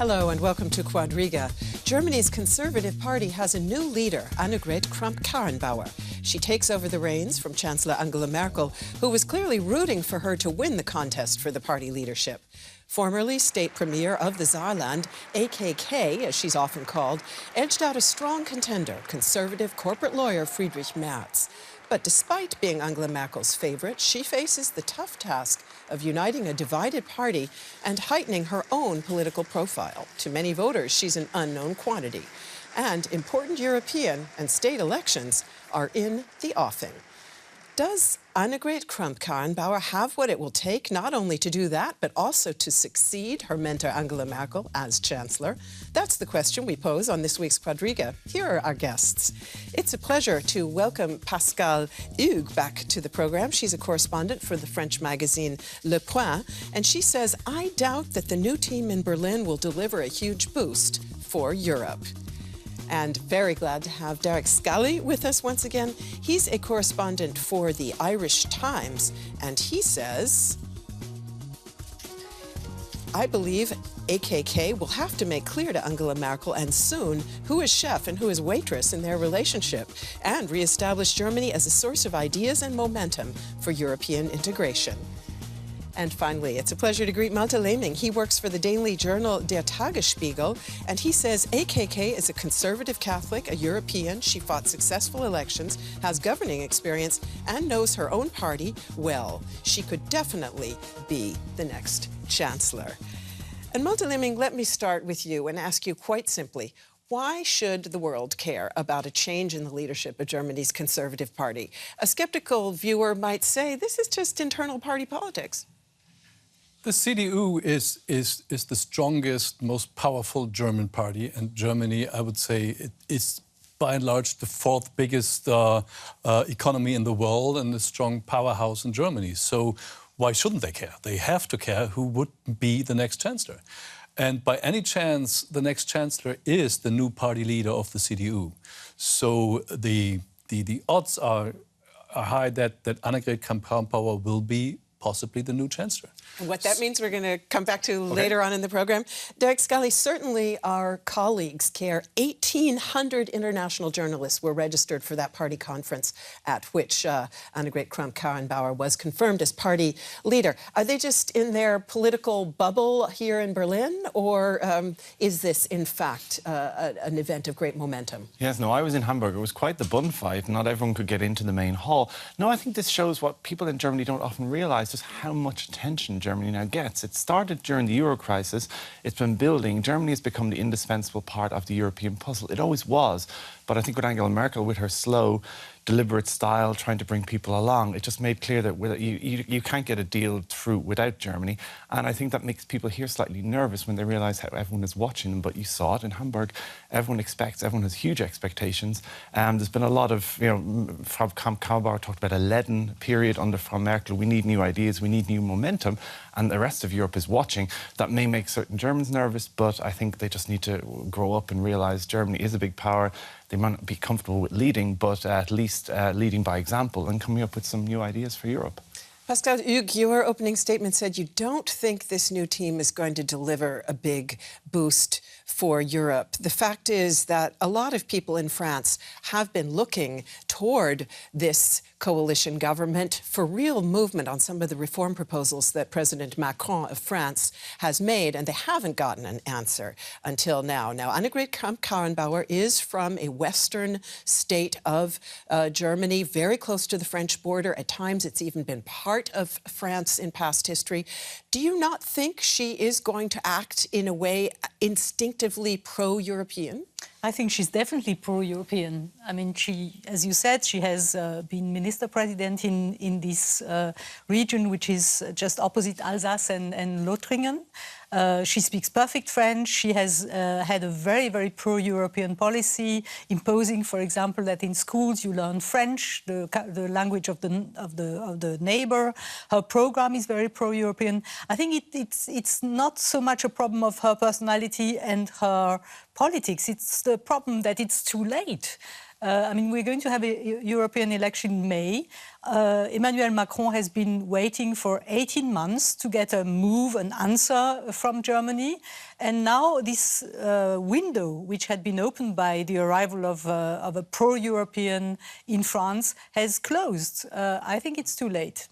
Hello and welcome to Quadriga. Germany's Conservative Party has a new leader, Annegret Kramp-Karrenbauer. She takes over the reins from Chancellor Angela Merkel, who was clearly rooting for her to win the contest for the party leadership. Formerly state premier of the Saarland, AKK, as she's often called, edged out a strong contender, conservative corporate lawyer Friedrich Merz. But despite being Angela Merkel's favorite, she faces the tough task of uniting a divided party and heightening her own political profile. To many voters, she's an unknown quantity. And important European and state elections are in the offing. Does Annegret Kramp-Karrenbauer have what it will take not only to do that, but also to succeed her mentor Angela Merkel as Chancellor? That's the question we pose on this week's Quadriga. Here are our guests. It's a pleasure to welcome Pascale Hugues back to the program. She's a correspondent for the French magazine Le Point, and she says, "I doubt that the new team in Berlin will deliver a huge boost for Europe." And very glad to have Derek Scally with us once again. He's a correspondent for the Irish Times, and he says, "I believe AKK will have to make clear to Angela Merkel and soon who is chef and who is waitress in their relationship and reestablish Germany as a source of ideas and momentum for European integration." And finally, it's a pleasure to greet Malte Lehming. He works for the daily journal Der Tagesspiegel, and he says AKK is a conservative Catholic, a European. She fought successful elections, has governing experience, and knows her own party well. She could definitely be the next chancellor. And Malte Lehming, let me start with you and ask you quite simply, why should the world care about a change in the leadership of Germany's Conservative Party? A skeptical viewer might say this is just internal party politics. The CDU is the strongest, most powerful German party, and Germany, I would say, is by and large the fourth biggest economy in the world and a strong powerhouse in Germany. So why shouldn't they care? They have to care who would be the next chancellor. And by any chance, the next chancellor is the new party leader of the CDU. So the odds are high that Annegret Kramp-Karrenbauer will be possibly the new chancellor. And what that means we're going to come back to later on in the program. Derek Scally, certainly our colleagues care. 1,800 international journalists were registered for that party conference at which Annegret Kramp-Karrenbauer was confirmed as party leader. Are they just in their political bubble here in Berlin, or is this, in fact, an event of great momentum? Yes, no, I was in Hamburg. It was quite the bun fight. Not everyone could get into the main hall. No, I think this shows what people in Germany don't often realise, just how much attention Germany now gets. It started during the Euro crisis. It's been building. Germany has become the indispensable part of the European puzzle. It always was. But I think with Angela Merkel, with her slow, deliberate style, trying to bring people along, it just made clear that you can't get a deal through without Germany. And I think that makes people here slightly nervous when they realise how everyone is watching them. But you saw it in Hamburg. Everyone has huge expectations. There's been a lot of, Frau Kramp-Karrenbauer talked about a leaden period under Frau Merkel. We need new ideas, we need new momentum. And the rest of Europe is watching. That may make certain Germans nervous, but I think they just need to grow up and realise Germany is a big power. They might not be comfortable with leading, but at least leading by example and coming up with some new ideas for Europe. Pascale Hugues, your opening statement said you don't think this new team is going to deliver a big boost for Europe. The fact is that a lot of people in France have been looking toward this coalition government for real movement on some of the reform proposals that President Macron of France has made, and they haven't gotten an answer until now. Now, Annegret Kramp-Karrenbauer is from a western state of Germany, very close to the French border. At times, it's even been part of France in past history. Do you not think she is going to act in a way instinctively pro-European? I think she's definitely pro-European. I mean, she, as you said, she has been minister president in this region, which is just opposite Alsace and Lothringen. She speaks perfect French. She has had a very, very pro-European policy, imposing, for example, that in schools you learn French, the language of the neighbor. Her program is very pro-European. I think it's not so much a problem of her personality and her politics. It's the problem that it's too late. I mean, we're going to have a European election in May. Emmanuel Macron has been waiting for 18 months to get a move, an answer from Germany. And now this window, which had been opened by the arrival of a pro-European in France, has closed. I think it's too late.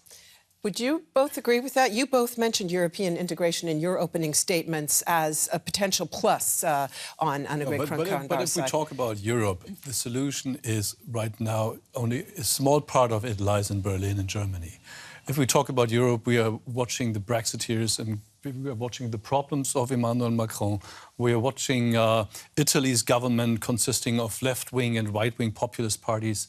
Would you both agree with that? You both mentioned European integration in your opening statements as a potential plus on Annegret Kramp-Karrenbauer's But if we talk about Europe, the solution is right now only a small part of it lies in Berlin and Germany. If we talk about Europe, we are watching the Brexiteers and we are watching the problems of Emmanuel Macron. We are watching Italy's government consisting of left-wing and right-wing populist parties.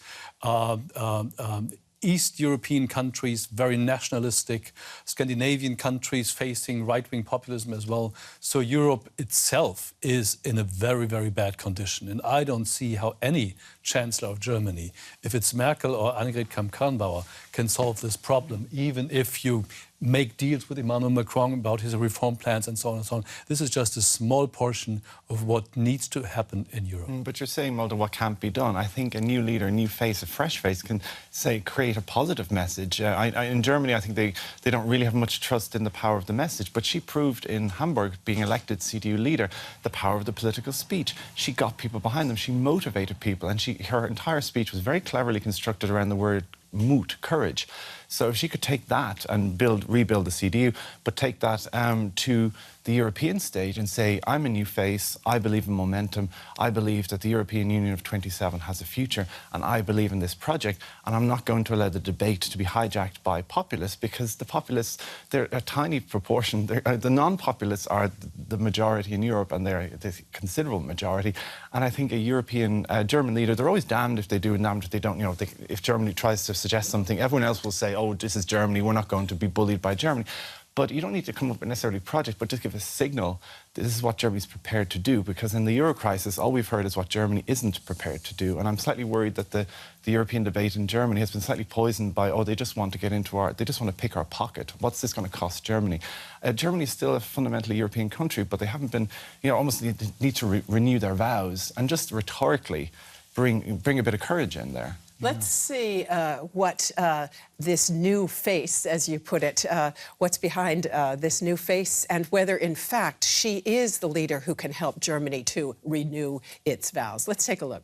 East European countries, very nationalistic, Scandinavian countries facing right-wing populism as well. So Europe itself is in a very, very bad condition. And I don't see how any Chancellor of Germany, if it's Merkel or Annegret Kramp-Karrenbauer, can solve this problem, even if you make deals with Emmanuel Macron about his reform plans and so on and so on. This is just a small portion of what needs to happen in Europe. But you're saying, Malte, what can't be done. I think a new leader, a new face, a fresh face can, say, create a positive message. In Germany, I think they don't really have much trust in the power of the message, but she proved in Hamburg, being elected CDU leader, the power of the political speech. She got people behind them, she motivated people, and her entire speech was very cleverly constructed around the word Mut, courage. So if she could take that and rebuild the CDU, but take that to the European stage and say, I'm a new face, I believe in momentum, I believe that the European Union of 27 has a future, and I believe in this project, and I'm not going to allow the debate to be hijacked by populists, because the populists, they're a tiny proportion. The non-populists are the majority in Europe, and they're the considerable majority. And I think a European, German leader, they're always damned if they do and damned if they don't. You know, if Germany tries to suggest something, everyone else will say, oh, this is Germany, we're not going to be bullied by Germany. But you don't need to come up with necessarily a project, but just give a signal that this is what Germany's prepared to do. Because in the Euro crisis, all we've heard is what Germany isn't prepared to do. And I'm slightly worried that the European debate in Germany has been slightly poisoned by, oh, they just want to get into they just want to pick our pocket. What's this going to cost Germany? Germany is still a fundamentally European country, but they haven't been, almost need to renew their vows and just rhetorically bring a bit of courage in there. Let's see what this new face, as you put it, what's behind this new face, and whether, in fact, she is the leader who can help Germany to renew its vows. Let's take a look.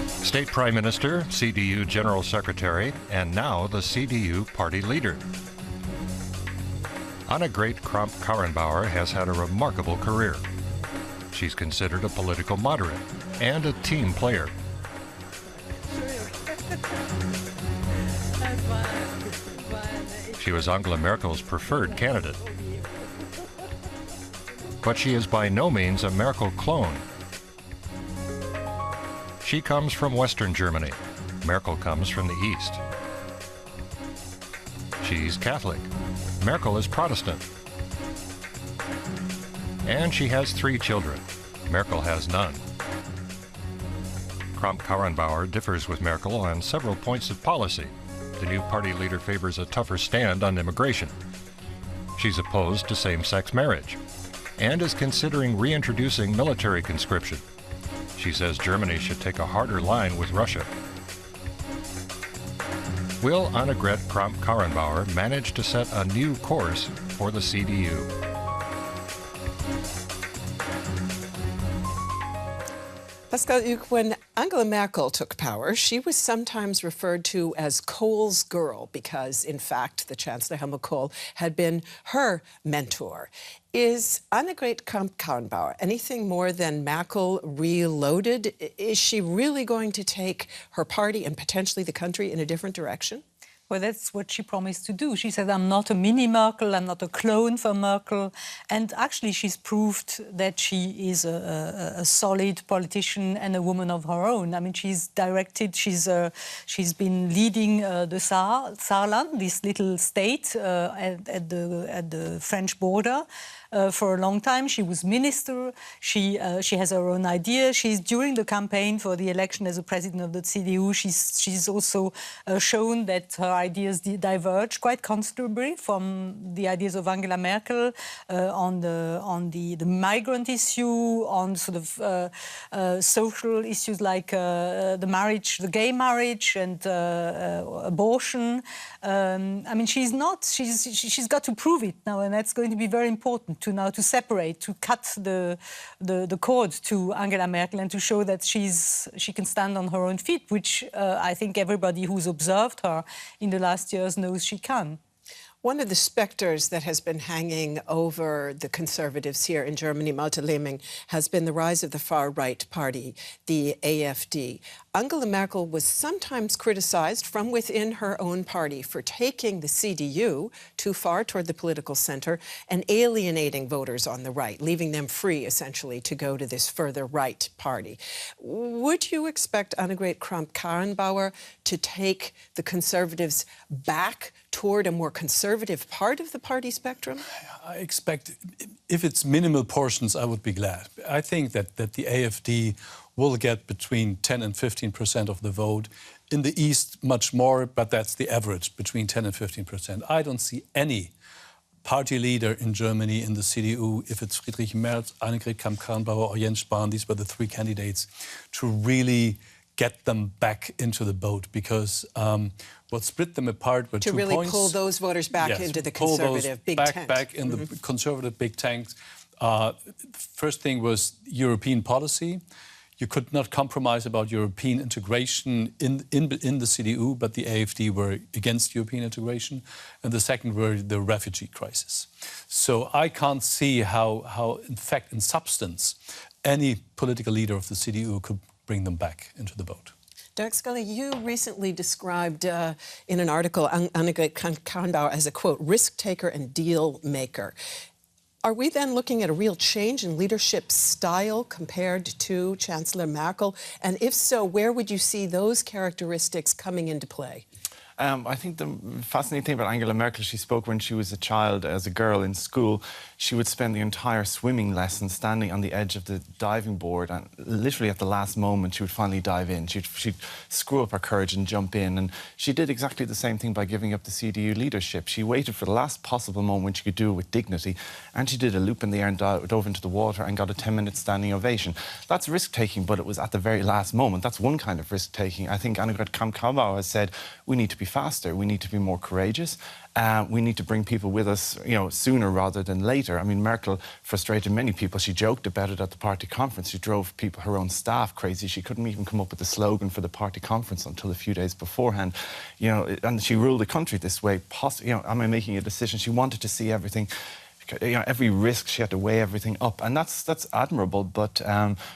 State Prime Minister, CDU General Secretary, and now the CDU party leader. Annegret Kramp-Karrenbauer has had a remarkable career. She's considered a political moderate and a team player. She was Angela Merkel's preferred candidate. But she is by no means a Merkel clone. She comes from Western Germany. Merkel comes from the East. She's Catholic. Merkel is Protestant. And she has 3 children. Merkel has none. Kramp-Karrenbauer differs with Merkel on several points of policy. The new party leader favors a tougher stand on immigration. She's opposed to same-sex marriage and is considering reintroducing military conscription. She says Germany should take a harder line with Russia. Will Annegret Kramp-Karrenbauer manage to set a new course for the CDU? Pascale, Hugues, when Angela Merkel took power, she was sometimes referred to as Kohl's girl because, in fact, the Chancellor Helmut Kohl had been her mentor. Is Annegret Kramp-Karrenbauer anything more than Merkel reloaded? Is she really going to take her party and potentially the country in a different direction? Well, that's what she promised to do. She said, I'm not a mini Merkel, I'm not a clone for Merkel. And actually, she's proved that she is a solid politician and a woman of her own. I mean, she's directed, she's been leading the Saarland, this little state at the French border. for a long time. She was minister. She has her own ideas. She's during the campaign for the election as a president of the CDU. She's also shown that her ideas diverge quite considerably from the ideas of Angela Merkel on the migrant issue, on sort of social issues like the gay marriage and abortion. I mean, she's got to prove it now, and that's going to be very important to separate, to cut the cord to Angela Merkel and to show that she can stand on her own feet, which I think everybody who's observed her in the last years knows she can. One of the specters that has been hanging over the Conservatives here in Germany, Malte Lehming, has been the rise of the far-right party, the AfD. Angela Merkel was sometimes criticized from within her own party for taking the CDU too far toward the political center and alienating voters on the right, leaving them free, essentially, to go to this further right party. Would you expect Annegret Kramp-Karrenbauer to take the Conservatives back toward a more conservative part of the party spectrum? I expect, if it's minimal portions, I would be glad. I think that the AfD will get between 10 and 15% of the vote. In the East, much more, but that's the average, between 10 and 15%. I don't see any party leader in Germany in the CDU, if it's Friedrich Merz, Annegret Kramp-Karrenbauer or Jens Spahn, these were the three candidates, to really get them back into the boat, because what split them apart were 2 points. To really pull those voters back into the conservative big tank. Back in the conservative big tanks. First thing was European policy. You could not compromise about European integration in the CDU, but the AfD were against European integration. And the second were the refugee crisis. So I can't see how in fact, in substance, any political leader of the CDU could bring them back into the boat. Dirk Scully, you recently described in an article Annegret Kramp-Karrenbauer as a, quote, risk-taker and deal-maker. Are we then looking at a real change in leadership style compared to Chancellor Merkel? And if so, where would you see those characteristics coming into play? I think the fascinating thing about Angela Merkel, she spoke when she was a child, as a girl in school. She would spend the entire swimming lesson standing on the edge of the diving board, and literally at the last moment she would finally dive in. She'd screw up her courage and jump in, and she did exactly the same thing by giving up the CDU leadership. She waited for the last possible moment when she could do it with dignity, and she did a loop in the air and dove into the water and got a 10-minute standing ovation. That's risk-taking, but it was at the very last moment. That's one kind of risk-taking. I think Annegret Kramp-Karrenbauer has said, we need to be faster, we need to be more courageous, we need to bring people with us, sooner rather than later. I mean, Merkel frustrated many people. She joked about it at the party conference. She drove her own staff crazy. She couldn't even come up with a slogan for the party conference until a few days beforehand. And she ruled the country this way. Am I making a decision? She wanted to see everything. Every risk, she had to weigh everything up, and that's admirable. But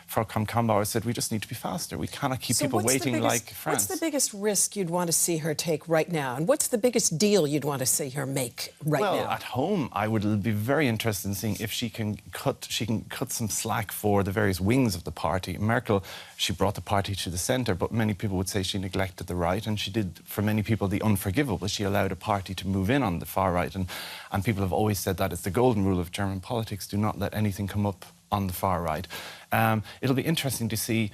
for Kramp-Karrenbauer said, we just need to be faster. We cannot keep people waiting like France. What's the biggest risk you'd want to see her take right now, and what's the biggest deal you'd want to see her make right now? Well, at home, I would be very interested in seeing if she can cut some slack for the various wings of the party. Merkel, she brought the party to the centre, but many people would say she neglected the right, and she did, for many people, the unforgivable. She allowed a party to move in on the far right, and people have always said that it's the golden rule of German politics: do not let anything come up on the far right. It'll be interesting to see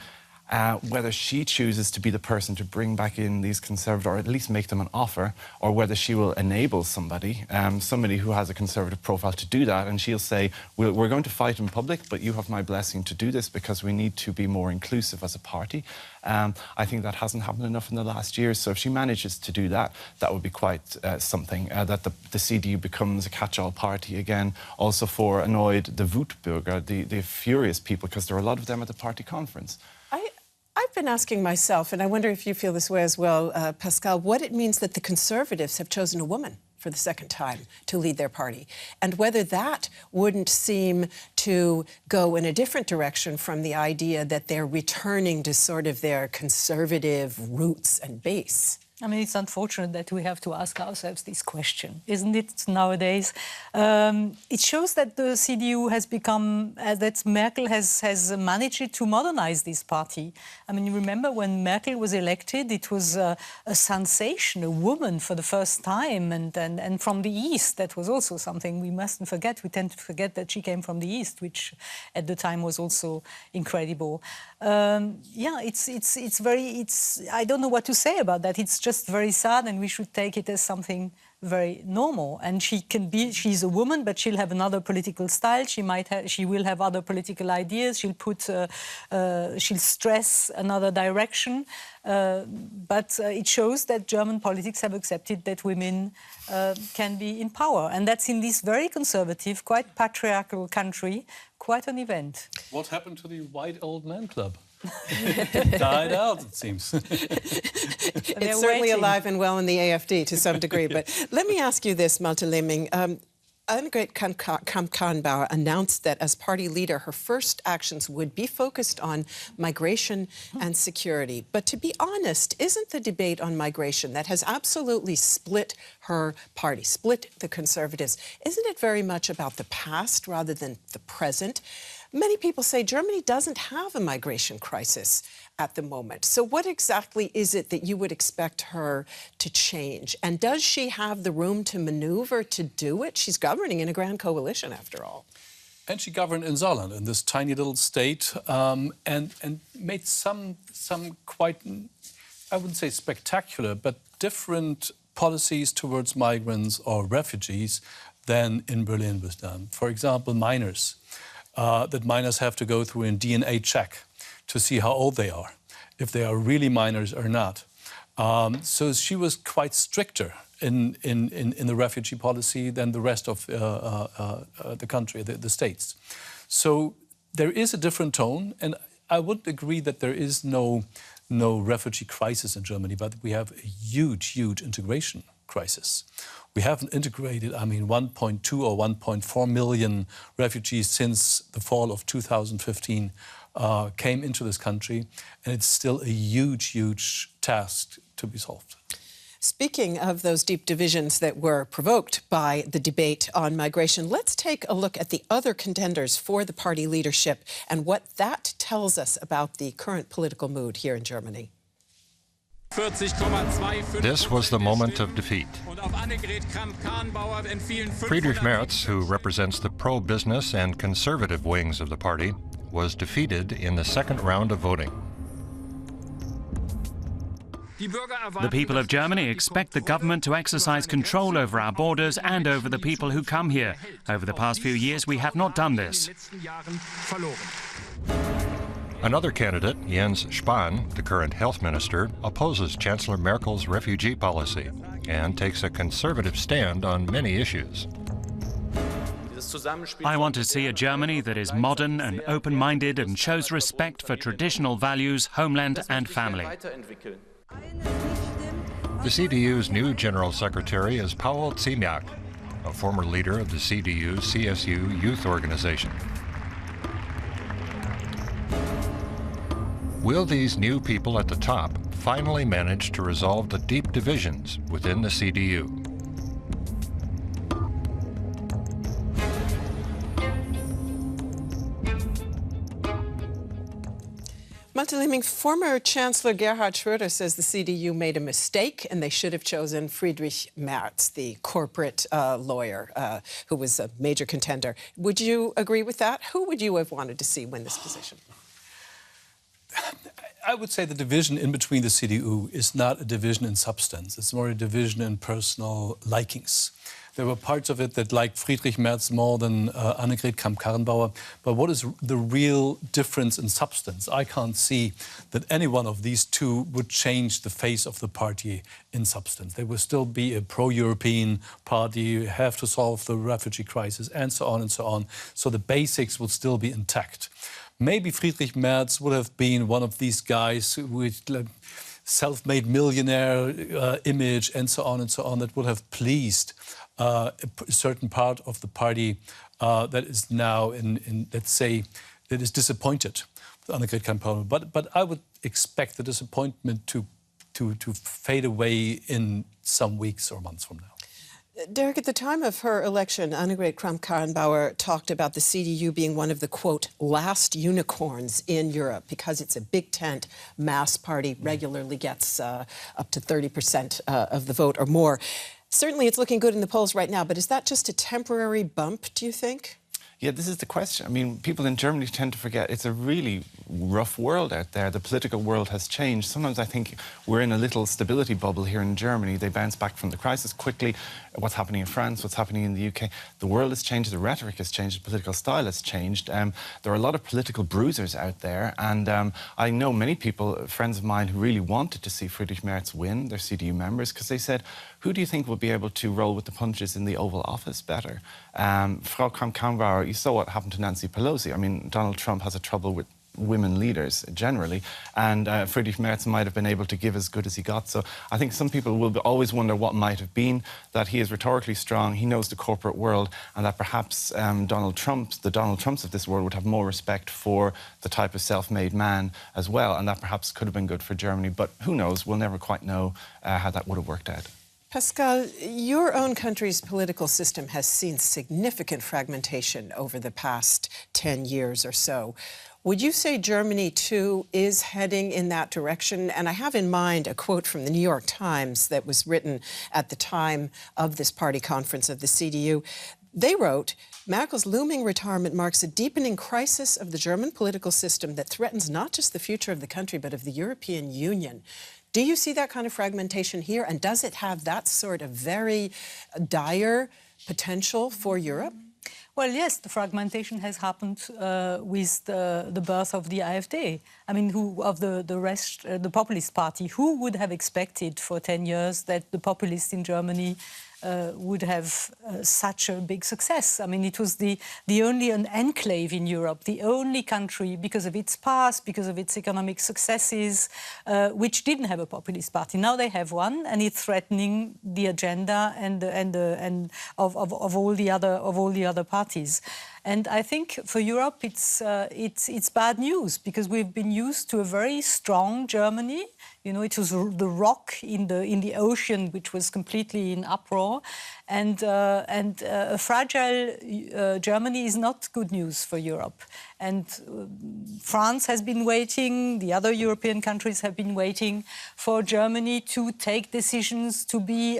whether she chooses to be the person to bring back in these conservative, or at least make them an offer, or whether she will enable somebody who has a conservative profile to do that, and she'll say, we're going to fight in public, but you have my blessing to do this because we need to be more inclusive as a party. I think that hasn't happened enough in the last year, so if she manages to do that, that would be quite something, that the CDU becomes a catch-all party again, also for annoyed, the Wutbürger, the furious people, because there are a lot of them at the party conference. I've been asking myself, and I wonder if you feel this way as well, Pascale, what it means that the Conservatives have chosen a woman for the second time to lead their party, and whether that wouldn't seem to go in a different direction from the idea that they're returning to sort of their conservative roots and base. I mean, it's unfortunate that we have to ask ourselves this question, isn't it, nowadays? It shows that the CDU has become, that Merkel has managed to modernize this party. I mean, you remember when Merkel was elected, it was a sensation, a woman for the first time, and from the East. That was also something we mustn't forget. We tend to forget that she came from the East, which at the time was also incredible. Yeah, it's very, I don't know what to say about that. It's just very sad, and we should take it as something very normal. And she's a woman, but she'll have another political style. She will have other political ideas. She'll stress another direction. But it shows that German politics have accepted that women can be in power. And that's in this very conservative, quite patriarchal country, quite an event. What happened to the White Old Man Club? Died out, it seems. It's certainly alive and well in the AfD to some degree. But let me ask you this, Malte Lehming. Annegret Kramp-Karrenbauer announced that as party leader, her first actions would be focused on migration and security. But to be honest, isn't the debate on migration that has absolutely split her party, split the Conservatives, isn't it very much about the past rather than the present? Many people say Germany doesn't have a migration crisis at the moment. So what exactly is it that you would expect her to change? And does she have the room to maneuver to do it? She's governing in a grand coalition, after all. And she governed in Saarland, in this tiny little state, and made some quite, I wouldn't say spectacular, but different policies towards migrants or refugees than in Berlin was done. For example, minors. That minors have to go through a DNA check to see how old they are, if they are really minors or not. So she was quite stricter in the refugee policy than the rest of the country, the states. So there is a different tone, and I would agree that there is no refugee crisis in Germany, but we have a huge integration crisis. We haven't integrated, 1.2 or 1.4 million refugees since the fall of 2015 came into this country, and it's still a huge task to be solved. Speaking of those deep divisions that were provoked by the debate on migration, let's take a look at the other contenders for the party leadership and what that tells us about the current political mood here in Germany. This was the moment of defeat. Friedrich Merz, who represents the pro-business and conservative wings of the party, was defeated in the second round of voting. The people of Germany expect the government to exercise control over our borders and over the people who come here. Over the past few years, we have not done this. Another candidate, Jens Spahn, the current health minister, opposes Chancellor Merkel's refugee policy and takes a conservative stand on many issues. I want to see a Germany that is modern and open-minded and shows respect for traditional values, homeland and family. The CDU's new General Secretary is Paul Ziemiak, a former leader of the CDU-CSU youth organization. Will these new people at the top finally manage to resolve the deep divisions within the CDU? Malte Lehming, former Chancellor Gerhard Schröder says the CDU made a mistake and they should have chosen Friedrich Merz, the corporate lawyer who was a major contender. Would you agree with that? Who would you have wanted to see win this position? I would say the division in between the CDU is not a division in substance. It's more a division in personal likings. There were parts of it that liked Friedrich Merz more than Annegret Kramp-Karrenbauer. But what is the real difference in substance? I can't see that any one of these two would change the face of the party in substance. They will still be a pro-European party, have to solve the refugee crisis, and so on and so on. So the basics will still be intact. Maybe Friedrich Merz would have been one of these guys with self-made millionaire image and so on that would have pleased a certain part of the party that is now let's say, that is disappointed with Annegret Kramp-Karrenbauer. But I would expect the disappointment to to fade away in some weeks or months from now. Derek, at the time of her election, Annegret Kramp-Karrenbauer talked about the CDU being one of the, quote, last unicorns in Europe because it's a big tent mass party, regularly gets up to 30% of the vote or more. Certainly it's looking good in the polls right now, but is that just a temporary bump, do you think? Yeah, this is the question. I mean, people in Germany tend to forget it's a really rough world out there. The political world has changed. Sometimes I think we're in a little stability bubble here in Germany. They bounce back from the crisis quickly. What's happening in France, what's happening in the UK. The world has changed, the rhetoric has changed, the political style has changed. There are a lot of political bruisers out there. And I know many people, friends of mine, who really wanted to see Friedrich Merz win, their CDU members, because they said, who do you think will be able to roll with the punches in the Oval Office better? Frau Kramp-Karrenbauer, you saw what happened to Nancy Pelosi. I mean, Donald Trump has a trouble with women leaders generally, and Friedrich Merz might have been able to give as good as he got. So I think some people will always wonder what might have been, that he is rhetorically strong, he knows the corporate world, and that perhaps the Donald Trumps of this world would have more respect for the type of self-made man as well, and that perhaps could have been good for Germany. But who knows? We'll never quite know how that would have worked out. Pascale, your own country's political system has seen significant fragmentation over the past 10 years or so. Would you say Germany, too, is heading in that direction? And I have in mind a quote from the New York Times that was written at the time of this party conference of the CDU. They wrote, Merkel's looming retirement marks a deepening crisis of the German political system that threatens not just the future of the country, but of the European Union. Do you see that kind of fragmentation here? And does it have that sort of very dire potential for Europe? Well, yes, the fragmentation has happened with the birth of the AfD. I mean, the populist party. Who would have expected for 10 years that the populists in Germany would have such a big success? I mean, it was the only an enclave in Europe, the only country, because of its past, because of its economic successes, which didn't have a populist party. Now they have one, and it's threatening the agenda and of all the other parties. And I think for Europe it's bad news, because we've been used to a very strong Germany. You know, it was the rock in the ocean which was completely in uproar, and a fragile Germany is not good news for Europe. And France has been waiting, the other European countries have been waiting for Germany to take decisions, to be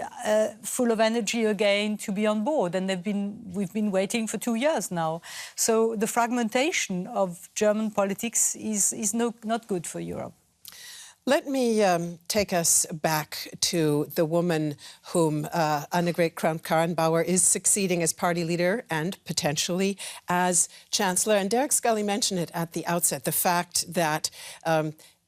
full of energy again, to be on board. And we've been waiting for 2 years now. So the fragmentation of German politics is not good for Europe. Let me take us back to the woman whom Annegret Kramp-Karrenbauer is succeeding as party leader and potentially as Chancellor. And Derek Scully mentioned it at the outset, the fact that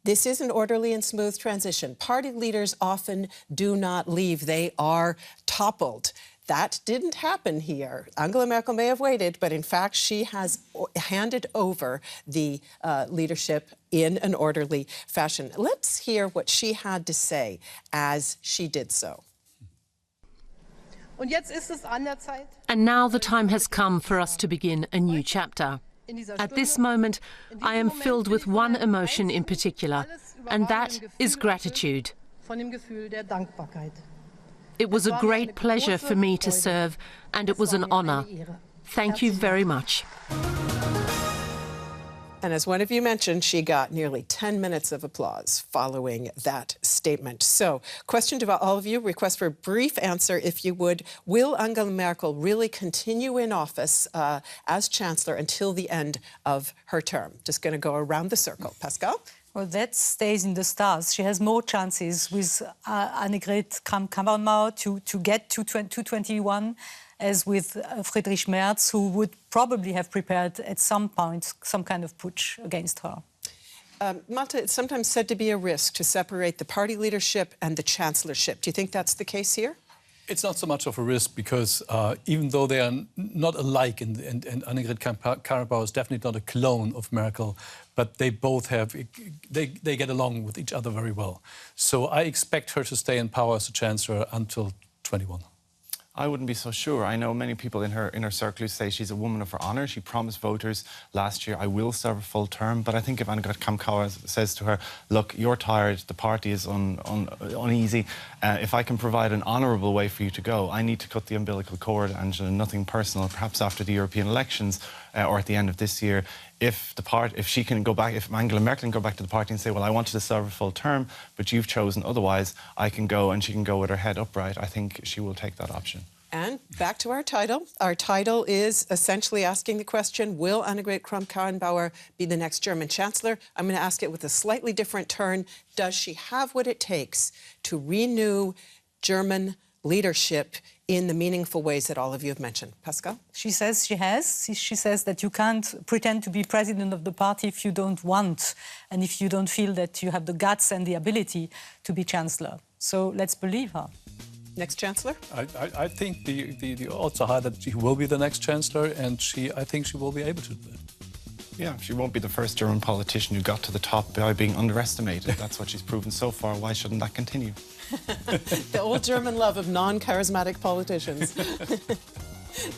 this is an orderly and smooth transition. Party leaders often do not leave. They are toppled. That didn't happen here. Angela Merkel may have waited, but in fact, she has handed over the leadership in an orderly fashion. Let's hear what she had to say as she did so. And now the time has come for us to begin a new chapter. At this moment, I am filled with one emotion in particular, and that is gratitude. It was a great pleasure for me to serve, and it was an honor. Thank you very much. And as one of you mentioned, she got nearly 10 minutes of applause following that statement. So, question to all of you, request for a brief answer, if you would. Will Angela Merkel really continue in office as Chancellor until the end of her term? Just going to go around the circle. Pascale? Well, that stays in the stars. She has more chances with Annegret Kramp-Karrenbauer to get to 2021 as with Friedrich Merz, who would probably have prepared at some point some kind of putsch against her. Malte, it's sometimes said to be a risk to separate the party leadership and the chancellorship. Do you think that's the case here? It's not so much of a risk, because even though they are not alike, and Annegret Kramp-Karrenbauer is definitely not a clone of Merkel, but they both have, they get along with each other very well. So I expect her to stay in power as a chancellor until 21. I wouldn't be so sure. I know many people in her circle who say she's a woman of her honour. She promised voters last year, I will serve a full term. But I think if Annegret Kramp-Karrenbauer says to her, look, you're tired, the party is uneasy, if I can provide an honourable way for you to go, I need to cut the umbilical cord, Angela, nothing personal, perhaps after the European elections or at the end of this year. If she can go back, if Angela Merkel can go back to the party and say, well, I wanted to serve a full term, but you've chosen otherwise, I can go, and she can go with her head upright, I think she will take that option. And back to our title. Our title is essentially asking the question, will Annegret Kramp-Karrenbauer be the next German Chancellor? I'm going to ask it with a slightly different turn. Does she have what it takes to renew German leadership in the meaningful ways that all of you have mentioned? Pascale? She says she has. She says that you can't pretend to be president of the party if you don't want and if you don't feel that you have the guts and the ability to be Chancellor. So let's believe her. Next Chancellor? I think the odds are high that she will be the next Chancellor, and I think she will be able to do that. Yeah, she won't be the first German politician who got to the top by being underestimated. That's what she's proven so far. Why shouldn't that continue? The old German love of non-charismatic politicians.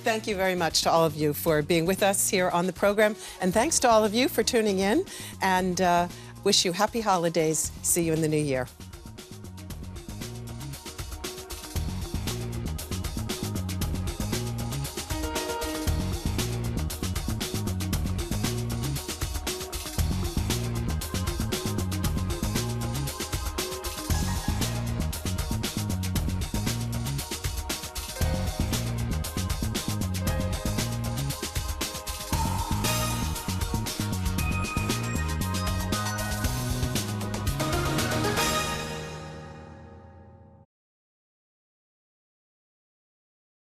Thank you very much to all of you for being with us here on the program. And thanks to all of you for tuning in. And wish you happy holidays. See you in the new year.